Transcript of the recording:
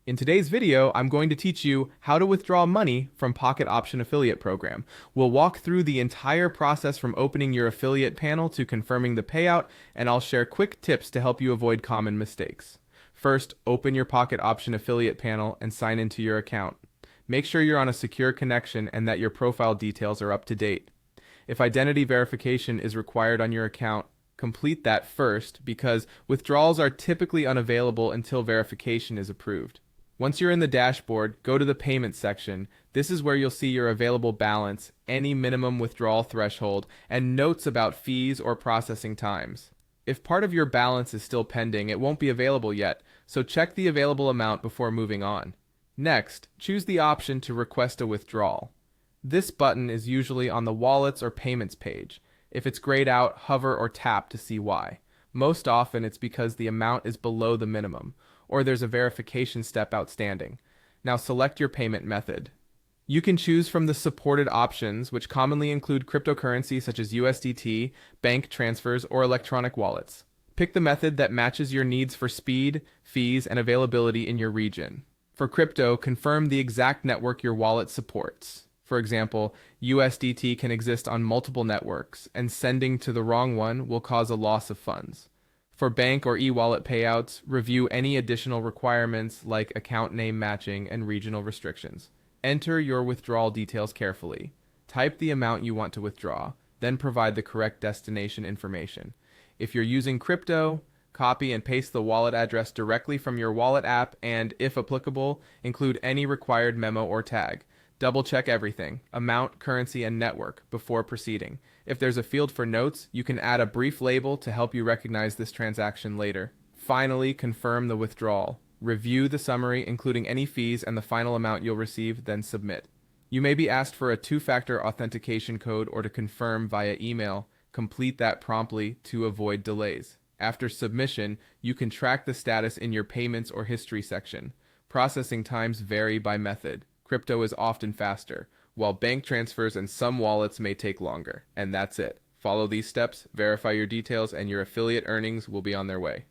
In today's video, I'm going to teach you how to withdraw money from Pocket Option Affiliate Program. We'll walk through the entire process from opening your affiliate panel to confirming the payout, and I'll share quick tips to help you avoid common mistakes. First, open your Pocket Option Affiliate panel and sign into your account. Make sure you're on a secure connection and that your profile details are up to date. If identity verification is required on your account, complete that first because withdrawals are typically unavailable until verification is approved. Once you're in the dashboard, go to the Payment section. This is where you'll see your available balance, any minimum withdrawal threshold, and notes about fees or processing times. If part of your balance is still pending, it won't be available yet, so check the available amount before moving on. Next, choose the option to request a withdrawal. This button is usually on the Wallets or Payments page. If it's grayed out, hover or tap to see why. Most often it's because the amount is below the minimum, or there's a verification step outstanding. Now select your payment method. You can choose from the supported options, which commonly include cryptocurrency such as USDT, bank transfers, or electronic wallets. Pick the method that matches your needs for speed, fees, and availability in your region. For crypto, confirm the exact network your wallet supports. For example, USDT can exist on multiple networks, and sending to the wrong one will cause a loss of funds. For bank or e-wallet payouts, review any additional requirements like account name matching and regional restrictions. Enter your withdrawal details carefully. Type the amount you want to withdraw, then provide the correct destination information. If you're using crypto, copy and paste the wallet address directly from your wallet app and, if applicable, include any required memo or tag. Double-check everything, amount, currency, and network, before proceeding. If there's a field for notes, you can add a brief label to help you recognize this transaction later. Finally, confirm the withdrawal. Review the summary, including any fees and the final amount you'll receive, then submit. You may be asked for a two-factor authentication code or to confirm via email. Complete that promptly to avoid delays. After submission, you can track the status in your Payments or History section. Processing times vary by method. Crypto is often faster, while bank transfers and some wallets may take longer. And that's it. Follow these steps, verify your details, and your affiliate earnings will be on their way.